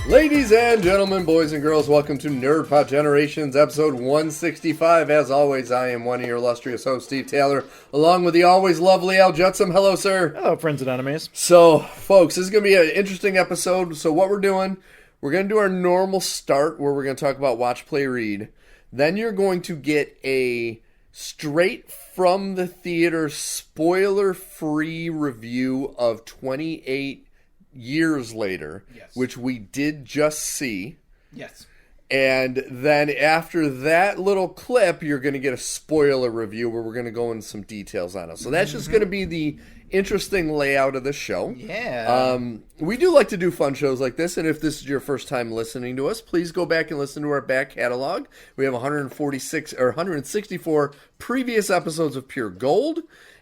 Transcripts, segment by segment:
Ladies and gentlemen, boys and girls, welcome to Nerdpod Generations, episode 165. As always, I am one of your illustrious hosts, Steve Taylor, along with the always lovely Al Judson. Hello, sir. Hello, friends and enemies. So, folks, this is going to be an interesting episode. So what we're doing, we're going to do our normal start, where we're going to talk about watch, play, read. Then you're going to get a straight from the theater, spoiler-free review of 28 years later, yes, which we did just see. Yes. And then after that little clip, you're going to get a spoiler review where we're going to go into some details on it. So that's just going to be the interesting layout of the show. Yeah. We do like to do fun shows like this, and if this is your first time listening to us, please go back and listen to our back catalog. We have 164 previous episodes of Pure Gold.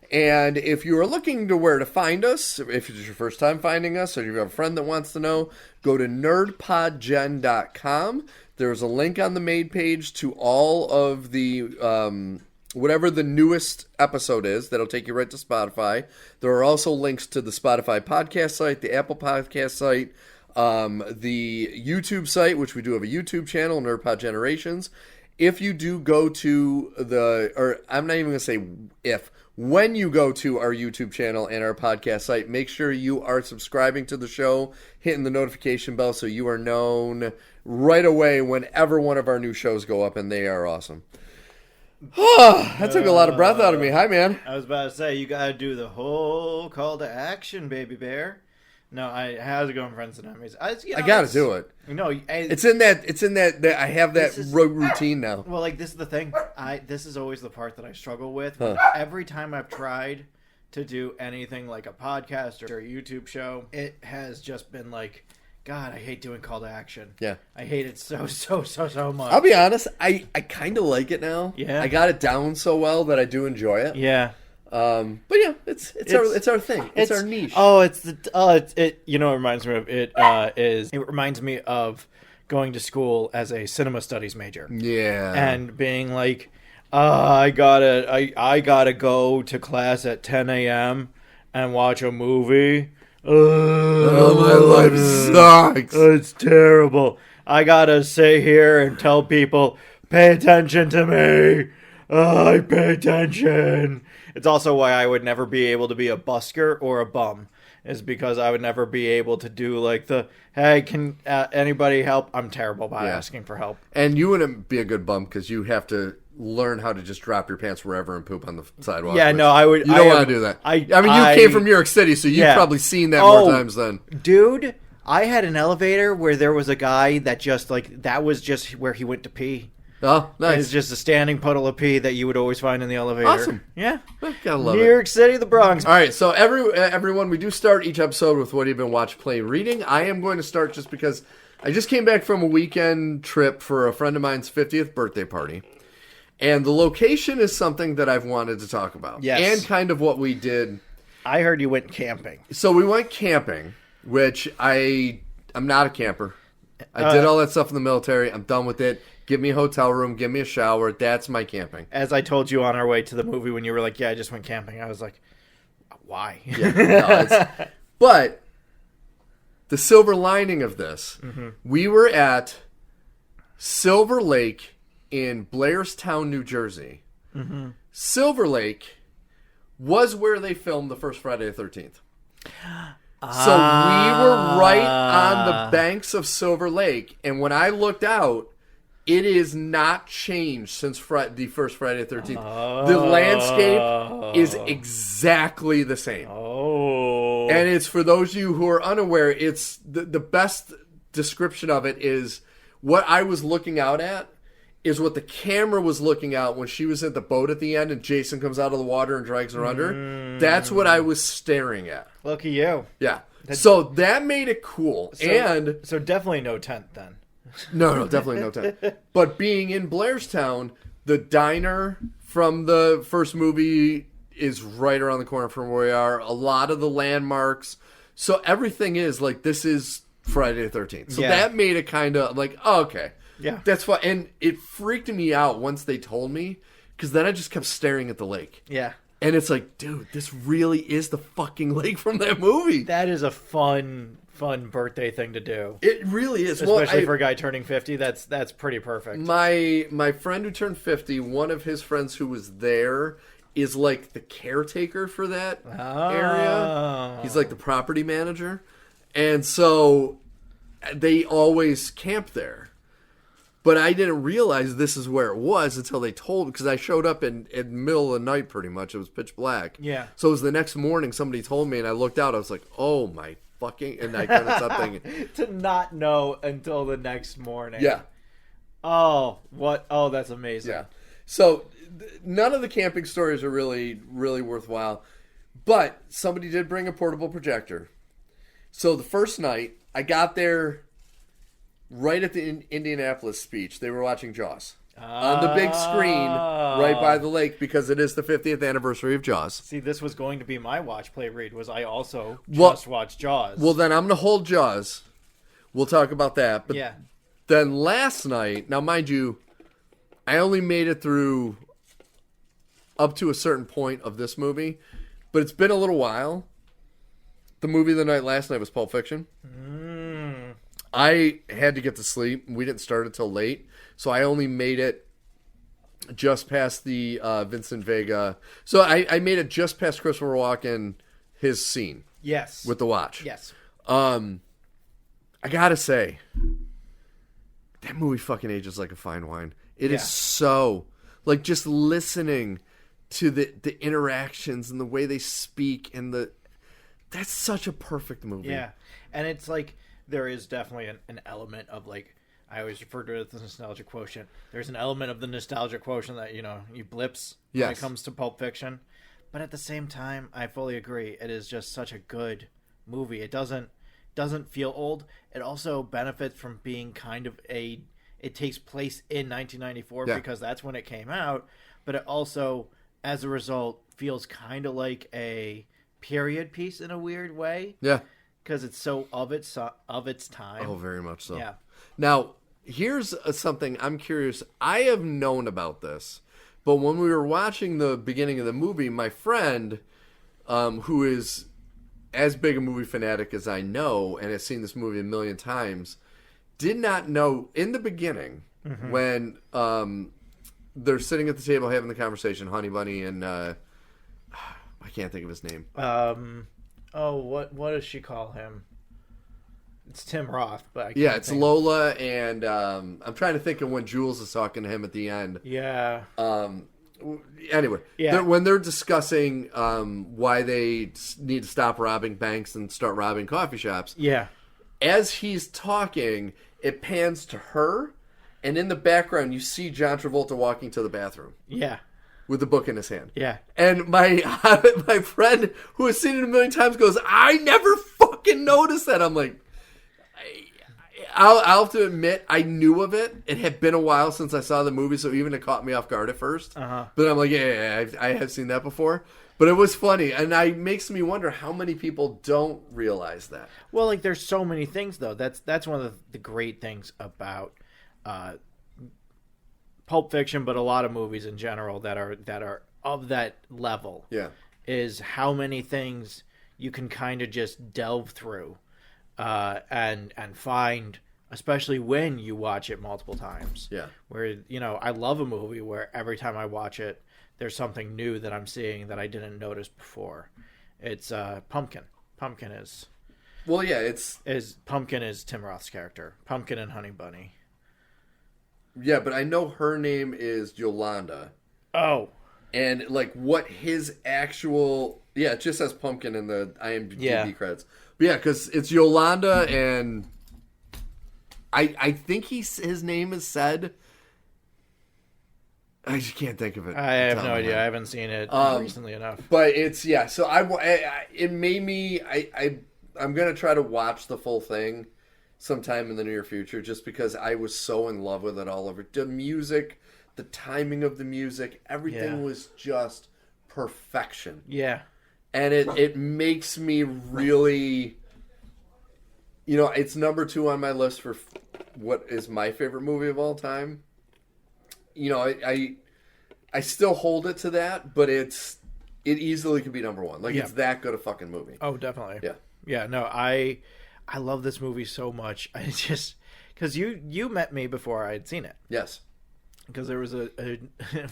And if you are looking to where to find us, if it's your first time finding us, or you have a friend that wants to know, go to nerdpodgen.com. There's a link on the main page to all of the, whatever the newest episode is, that'll take you right to Spotify. There are also links to the Spotify podcast site, the Apple podcast site, the YouTube site, which we do have a YouTube channel, Nerdpod Generations. If you do go to I'm not even going to say if, when you go to our YouTube channel and our podcast site, make sure you are subscribing to the show, hitting the notification bell so you are known right away whenever one of our new shows go up, and they are awesome. That took a lot of breath out of me. Hi, man. I was about to say, you got to do the whole call to action, baby bear. No, how's it going, friends and enemies? I got to do it. It's in that I have that routine now. Well, like, this is the thing. This is always the part that I struggle with. Every time I've tried to do anything like a podcast or a YouTube show, it has just been like, God, I hate doing call to action. Yeah. I hate it so much. I'll be honest, I kind of like it now. Yeah. I got it down so well that I do enjoy it. Yeah. But yeah, it's our thing. It's our niche. Oh, it reminds me of it. It reminds me of going to school as a cinema studies major. Yeah. And being like, I gotta go to class at 10 a.m. and watch a movie. My life sucks. It's terrible. I gotta sit here and tell people, pay attention to me. I pay attention. It's also why I would never be able to be a busker or a bum, is because I would never be able to do like hey, can anybody help? I'm terrible about asking for help. And you wouldn't be a good bum because you have to learn how to just drop your pants wherever and poop on the sidewalk. Yeah, no, I would. You don't want to do that. I mean, you came from New York City, so you've probably seen that more times than. Dude, I had an elevator where there was a guy that just that was just where he went to pee. Oh, nice. It's just a standing puddle of pee that you would always find in the elevator. Awesome. Yeah. Gotta love New York City, the Bronx. All right, so everyone, we do start each episode with what you've been watching, playing, reading. I am going to start just because I just came back from a weekend trip for a friend of mine's 50th birthday party. And the location is something that I've wanted to talk about. Yes. And kind of what we did. I heard you went camping. So we went camping, which I'm not a camper. I did all that stuff in the military. I'm done with it. Give me a hotel room. Give me a shower. That's my camping. As I told you on our way to the movie when you were like, yeah, I just went camping. I was like, why? Yeah, but the silver lining of this, we were at Silver Lake in Blairstown, New Jersey. Mm-hmm. Silver Lake was where they filmed the first Friday the 13th. So we were right on the banks of Silver Lake. And when I looked out, it is not changed since the first Friday the 13th. The landscape is exactly the same. Oh. And it's, for those of you who are unaware, it's the best description of it is what I was looking out at is what the camera was looking out when she was at the boat at the end and Jason comes out of the water and drags her under. That's what I was staring at. Look at you. Yeah. So that made it cool. So definitely no tent then. No, definitely no tent. But being in Blairstown, the diner from the first movie is right around the corner from where we are. A lot of the landmarks. So everything is like, this is Friday the 13th. So that made it kind of like, oh, okay. Yeah. That's fine. And it freaked me out once they told me, because then I just kept staring at the lake. Yeah. And it's like, dude, this really is the fucking lake from that movie. That is a fun fun birthday thing to do. It really is. Especially for a guy turning 50, that's pretty perfect. My friend who turned 50, one of his friends who was there is like the caretaker for that area. He's like the property manager. And so they always camp there. But I didn't realize this is where it was until they told, because I showed up in the middle of the night pretty much. It was pitch black. Yeah. So it was the next morning somebody told me, and I looked out. I was like, oh my fucking, and I couldn't stop thinking. To not know until the next morning. Yeah. Oh, what? Oh, that's amazing. Yeah. So none of the camping stories are really, really worthwhile. But somebody did bring a portable projector. So the first night, I got there right at the Indianapolis speech. They were watching Jaws on the big screen right by the lake because it is the 50th anniversary of Jaws. See, this was going to be my watch, play, read. Was I also just watched Jaws? Well, then I'm going to hold Jaws. We'll talk about that. But yeah. Then last night, now mind you, I only made it through up to a certain point of this movie, but it's been a little while. The movie of the night last night was Pulp Fiction. I had to get to sleep. We didn't start until late, so I only made it just past the Vincent Vega. So I made it just past Christopher Walken, his scene. Yes. With the watch. Yes. I gotta say, that movie fucking ages like a fine wine. It is so, like, just listening to the interactions and the way they speak and that's such a perfect movie. Yeah. And it's like, there is definitely an element of, like, I always refer to it as the nostalgia quotient. There's an element of the nostalgia quotient that, you blips when it comes to Pulp Fiction. But at the same time, I fully agree. It is just such a good movie. It doesn't feel old. It also benefits from being kind of it takes place in 1994 because that's when it came out. But it also, as a result, feels kind of like a period piece in a weird way. Yeah. Because it's so of its time. Oh, very much so. Yeah. Now, here's something I'm curious. I have known about this, but when we were watching the beginning of the movie, my friend, who is as big a movie fanatic as I know and has seen this movie a million times, did not know in the beginning when they're sitting at the table having the conversation, Honey Bunny and I can't think of his name. What does she call him? It's Tim Roth, but I can't it's Lola, and I'm trying to think of when Jules is talking to him at the end. Yeah. Anyway, when they're discussing why they need to stop robbing banks and start robbing coffee shops. Yeah. As he's talking, it pans to her, and in the background you see John Travolta walking to the bathroom. Yeah. With the book in his hand. Yeah. And my friend, who has seen it a million times, goes, I never fucking noticed that. I'm like, I'll have to admit, I knew of it. It had been a while since I saw the movie, so even it caught me off guard at first. But I'm like, I have seen that before. But it was funny, and it makes me wonder how many people don't realize that. Well, like, there's so many things, though. That's one of the great things about Pulp Fiction, but a lot of movies in general that are of that level. Yeah. Is how many things you can kind of just delve through and find, especially when you watch it multiple times. Yeah. Where, I love a movie where every time I watch it, there's something new that I'm seeing that I didn't notice before. It's Pumpkin. Pumpkin is... Well, yeah, Pumpkin is Tim Roth's character. Pumpkin and Honey Bunny. Yeah, but I know her name is Yolanda. Oh. And, like, what his actual... Yeah, it just says Pumpkin in the IMDb credits. But yeah, because it's Yolanda, and I think his name is said... I just can't think of it. I have no idea. I haven't seen it recently enough. But it's... Yeah, so it made me... I'm going to try to watch the full thing sometime in the near future, just because I was so in love with it all over. The music, the timing of the music, everything was just perfection. Yeah. And it makes me really... it's number 2 on my list for what is my favorite movie of all time. I still hold it to that, but it easily could be number 1. Like, it's that good a fucking movie. Oh, definitely. Yeah. Yeah, no, I I love this movie so much. I just because you met me before I had seen it. Yes. Because there was a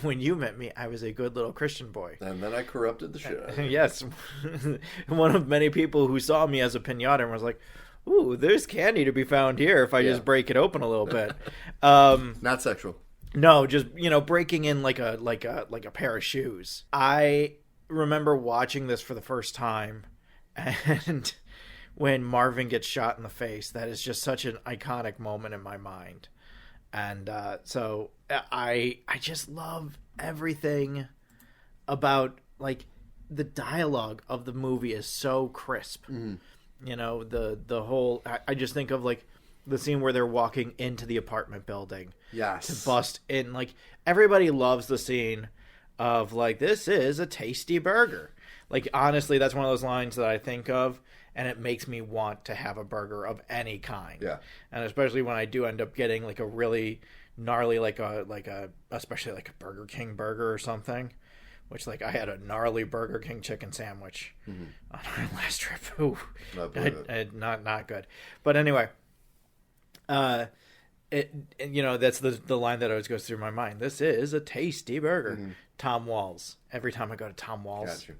when you met me, I was a good little Christian boy. And then I corrupted the shit out of it. Yes. One of many people who saw me as a pinata and was like, ooh, there's candy to be found here if I just break it open a little bit. Not sexual. No, just, breaking in like a pair of shoes. I remember watching this for the first time, and when Marvin gets shot in the face, that is just such an iconic moment in my mind. And so I just love everything about, like, the dialogue of the movie is so crisp. Mm-hmm. The whole, I just think of, like, the scene where they're walking into the apartment building. Yes. To bust in. Like, everybody loves the scene of, like, this is a tasty burger. Like, honestly, that's one of those lines that I think of, and it makes me want to have a burger of any kind. Yeah. And especially when I do end up getting, like, a really gnarly, especially like a Burger King burger or something. Which, like, I had a gnarly Burger King chicken sandwich on our last trip. Ooh, not good. But anyway, that's the line that always goes through my mind. This is a tasty burger. Mm-hmm. Tom Walls. Every time I go to Tom Walls. Got you.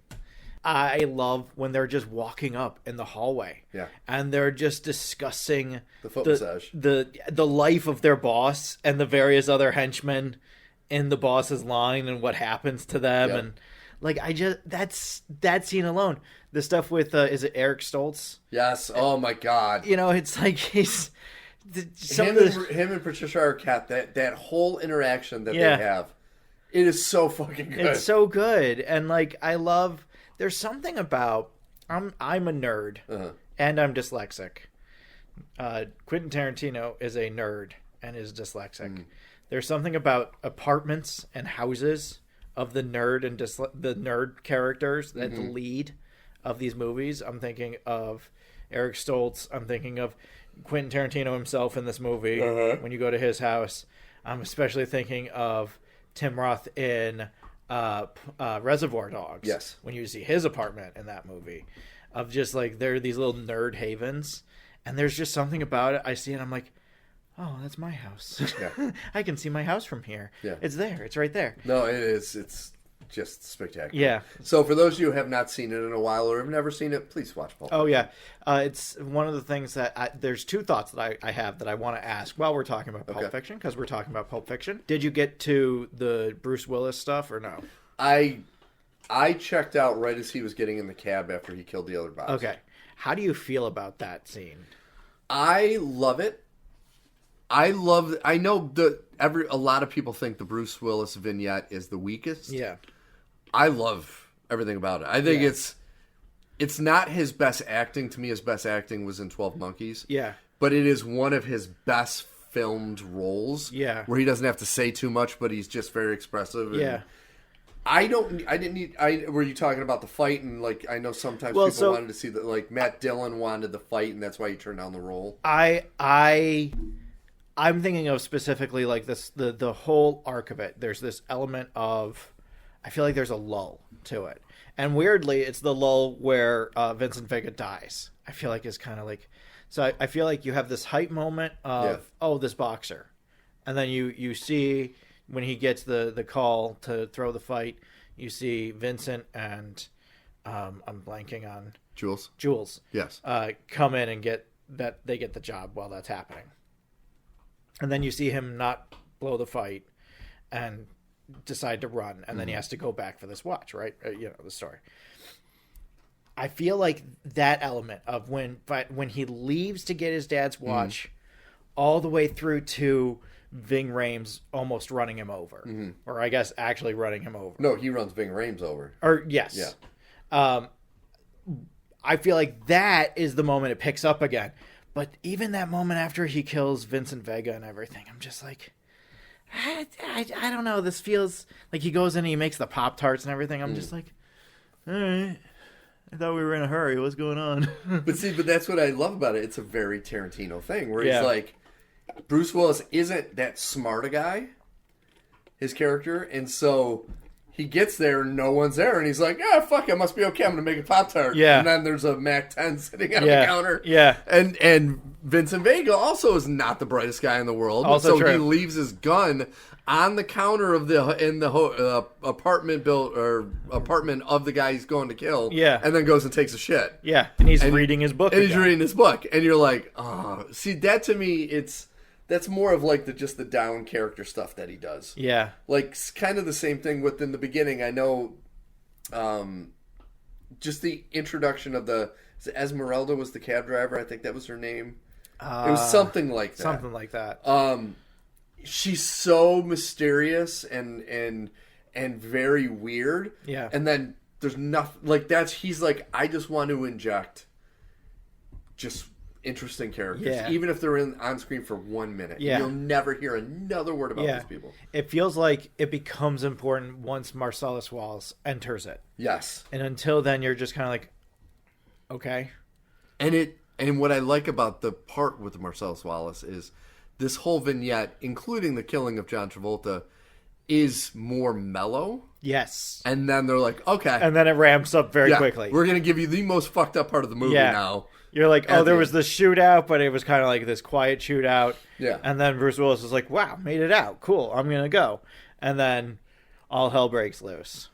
I love when they're just walking up in the hallway. Yeah. And they're just discussing the foot massage. The life of their boss and the various other henchmen in the boss's line and what happens to them. Yep. And like, that scene alone, the stuff with is it Eric Stoltz? Yes. Oh my God. It's like he's him and Patricia Arquette, that whole interaction that they have, it is so fucking good. It's so good. And like, I love, there's something about, I'm a nerd and I'm dyslexic. Quentin Tarantino is a nerd and is dyslexic. There's something about apartments and houses of the nerd and the nerd characters that the lead of these movies. I'm thinking of Eric Stoltz. I'm thinking of Quentin Tarantino himself in this movie. When you go to his house, I'm especially thinking of Tim Roth in Reservoir Dogs. Yes. When you see his apartment in that movie, of just like, there are these little nerd havens, and there's just something about it. I see it, I'm like, oh, that's my house. Yeah. I can see my house from here. Yeah. It's there. It's right there. No, it is. It's just spectacular. Yeah. So for those of you who have not seen it in a while or have never seen it, please watch Pulp Fiction. Oh, yeah. It's one of the things that there's two thoughts that I have that I want to ask while we're talking about Pulp Fiction, because we're talking about Pulp Fiction. Did you get to the Bruce Willis stuff or no? I checked out right as he was getting in the cab after he killed the other boss. Okay. How do you feel about that scene? I love it. I know a lot of people think the Bruce Willis vignette is the weakest. Yeah. I love everything about it. I think it's not his best acting. To me, his best acting was in 12 Monkeys. Yeah. But it is one of his best filmed roles. Yeah. Where he doesn't have to say too much, but he's just very expressive. And yeah. Were you talking about the fight? And like, I know sometimes people wanted to see that, like Matt Dillon wanted the fight and that's why he turned down the role. I'm thinking of specifically like this, the whole arc of it. There's this element of, I feel like there's a lull to it. And weirdly, it's the lull where Vincent Vega dies. I feel like it's kind of like, so I feel like you have this hype moment of, this boxer. And then you see when he gets the call to throw the fight, you see Vincent and I'm blanking on Jules. Yes. Come in and get the job while that's happening. And then you see him not blow the fight and decide to run. And then he has to go back for this watch, right? The story. I feel like that element of when he leaves to get his dad's watch all the way through to Ving Rhames almost running him over. Or I guess actually running him over. No, he runs Ving Rhames over. Or, yes. Yeah. I feel like that is the moment it picks up again. But even that moment after he kills Vincent Vega and everything, I'm just like, I don't know. This feels like he goes in and he makes the Pop-Tarts and everything. I'm just like, all right. I thought we were in a hurry. What's going on? But that's what I love about it. It's a very Tarantino thing where he's like, Bruce Willis isn't that smart a guy, his character. And so he gets there and no one's there, and he's like, fuck, it must be okay. I'm going to make a Pop-Tart. Yeah. And then there's a Mac 10 sitting on the counter. Yeah. And Vincent Vega also is not the brightest guy in the world. Also so true. he leaves his gun on the counter of the apartment of the guy he's going to kill. Yeah. And then goes and takes a shit. Yeah. And he's reading his book. And he's reading his book. And you're like, oh. See, that to me, that's more of like the down character stuff that he does. Yeah. Like, kind of the same thing within the beginning. I know just the introduction of Esmeralda was the cab driver. I think that was her name. It was something like that. Something like that. She's so mysterious and very weird. Yeah. And then there's nothing like he's like, I just want to inject just interesting characters. Yeah. Even if they're on screen for 1 minute. Yeah. You'll never hear another word about these people. It feels like it becomes important once Marcellus Wallace enters it. Yes. And until then you're just kind of like, okay. And what I like about the part with Marcellus Wallace is this whole vignette, including the killing of John Travolta, is more mellow. Yes. And then they're like, okay. And then it ramps up very quickly. We're going to give you the most fucked up part of the movie now. You're like, oh, there was the shootout, but it was kind of like this quiet shootout. Yeah. And then Bruce Willis was like, wow, made it out. Cool. I'm going to go. And then all hell breaks loose.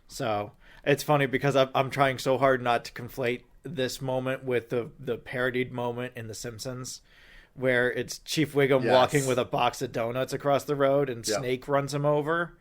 So it's funny because I'm trying so hard not to conflate this moment with the parodied moment in The Simpsons where it's Chief Wiggum walking with a box of donuts across the road and Snake runs him over.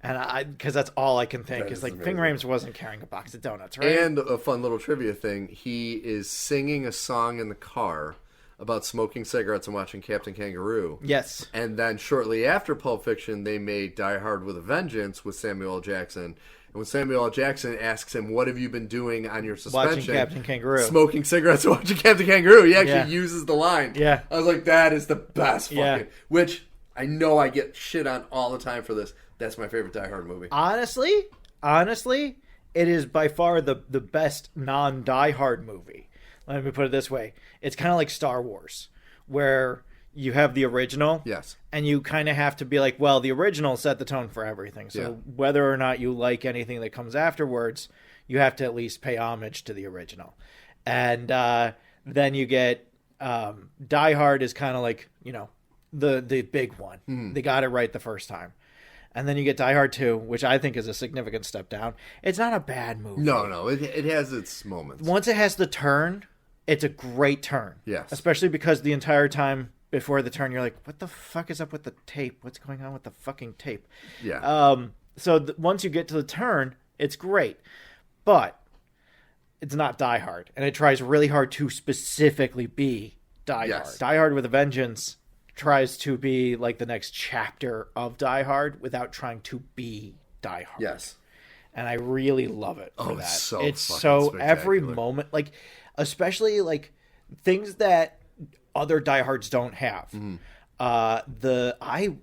And because that's all I can think is like Ving Rhames wasn't carrying a box of donuts, right? And a fun little trivia thing, he is singing a song in the car about smoking cigarettes and watching Captain Kangaroo. Yes. And then shortly after Pulp Fiction, they made Die Hard with a Vengeance with Samuel L. Jackson. And when Samuel L. Jackson asks him, what have you been doing on your suspension? Watching Captain Kangaroo. Smoking cigarettes and watching Captain Kangaroo. He actually uses the line. Yeah. I was like, that is the best fucking... Which, I know I get shit on all the time for this. That's my favorite Die Hard movie. Honestly, it is by far the best non-Die Hard movie. Let me put it this way. It's kind of like Star Wars, where you have the original. Yes. And you kind of have to be like, well, the original set the tone for everything. So whether or not you like anything that comes afterwards, you have to at least pay homage to the original. And then you get Die Hard is kind of like, the big one. Mm. They got it right the first time. And then you get Die Hard 2, which I think is a significant step down. It's not a bad movie. No. It has its moments. Once it has the turn, it's a great turn. Yes. Especially because the entire time before the turn, you're like, what the fuck is up with the tape? What's going on with the fucking tape? Yeah. So once you get to the turn, it's great. But it's not Die Hard. And it tries really hard to specifically be Die Hard. Die Hard with a Vengeance tries to be like the next chapter of Die Hard without trying to be Die Hard. Yes. And I really love it for that. It's so every moment, like especially like things that other diehards don't have. Mm-hmm. I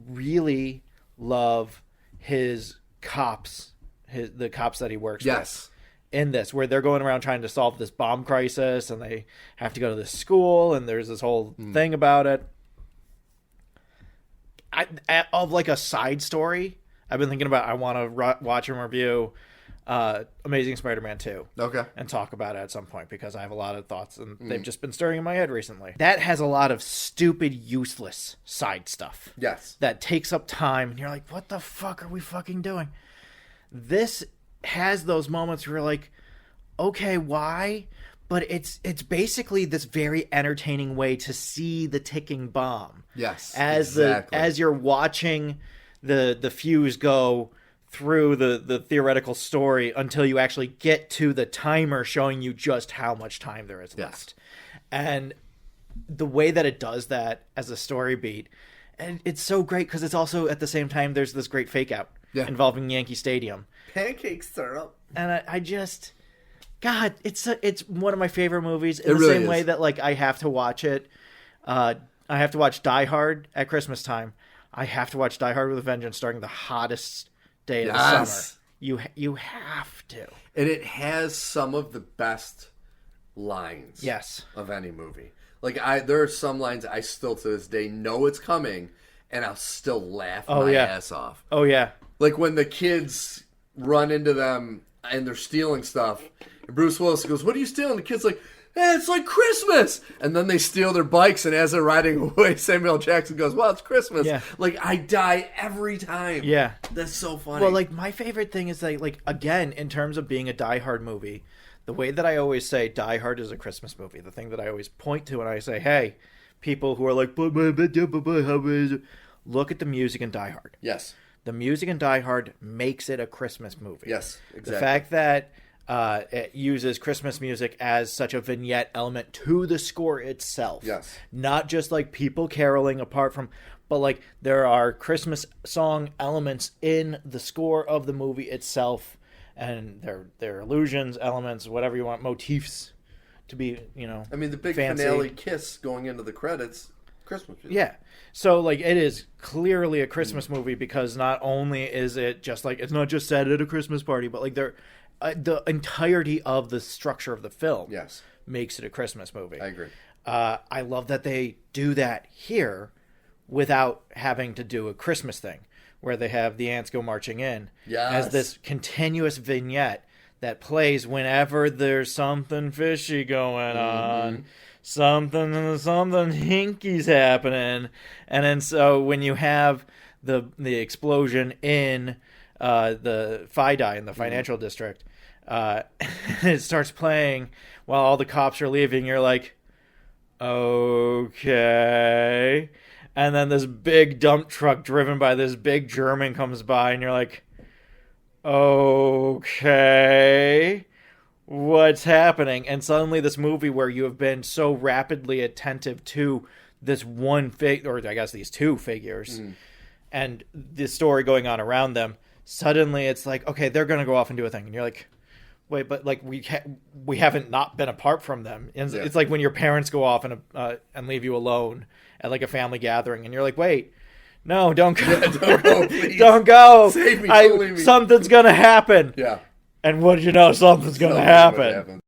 really love his cops, the cops that he works with in this, where they're going around trying to solve this bomb crisis, and they have to go to this school, and there's this whole thing about it. Of like a side story, I've been thinking about I want to watch and review Amazing Spider-Man 2. Okay. And talk about it at some point because I have a lot of thoughts and they've just been stirring in my head recently. That has a lot of stupid, useless side stuff. Yes. That takes up time and you're like, what the fuck are we fucking doing? This has those moments where you're like, okay, why? But it's basically this very entertaining way to see the ticking bomb. Yes. As you're watching the fuse go through the theoretical story until you actually get to the timer showing you just how much time there is left. And the way that it does that as a story beat, and it's so great because it's also at the same time there's this great fake out involving Yankee Stadium. Pancake syrup. And I just... God, it's one of my favorite movies in the really same is. way that like I have to watch it. I have to watch Die Hard at Christmas time. I have to watch Die Hard with a Vengeance during the hottest day of the summer. You have to. And it has some of the best lines of any movie. Like there are some lines I still to this day know it's coming and I'll still laugh my ass off. Oh yeah. Like when the kids run into them and they're stealing stuff. And Bruce Willis goes, "What are you stealing?" The kid's like, "It's like Christmas." And then they steal their bikes, and as they're riding away, Samuel L. Jackson goes, "Well, it's Christmas." Yeah. Like, I die every time. Yeah. That's so funny. Well, like, my favorite thing is, like again, in terms of being a Die Hard movie, the way that I always say Die Hard is a Christmas movie, the thing that I always point to when I say, hey, people who are like, look at the music in Die Hard. Yes. The music in Die Hard makes it a Christmas movie. Yes, exactly. The fact that it uses Christmas music as such a vignette element to the score itself. Yes. Not just like people caroling apart from, but like there are Christmas song elements in the score of the movie itself, and they're illusions, elements, whatever you want, motifs to be, I mean, the big fancy. finale kiss going into the credits, Christmas music. Yeah. So, like, it is clearly a Christmas movie because not only is it just, like, it's not just set at a Christmas party, but, like, the entirety of the structure of the film makes it a Christmas movie. I agree. I love that they do that here without having to do a Christmas thing, where they have the ants go marching in as this continuous vignette that plays whenever there's something fishy going on. Something hinky's happening. And then so when you have the explosion in the FIDI, in the financial district, it starts playing while all the cops are leaving. You're like, okay. And then this big dump truck driven by this big German comes by, and you're like, okay. What's happening? And suddenly this movie where you have been so rapidly attentive to this one or I guess these two figures and the story going on around them, suddenly it's like, okay, they're going to go off and do a thing. And you're like, wait, but like we haven't not been apart from them. And it's like when your parents go off and leave you alone at like a family gathering, and you're like, wait, no, don't go. Yeah, don't go, please. Don't go. Save me, don't leave me. Something's going to happen. Yeah. And what did you know? Something's going to happen.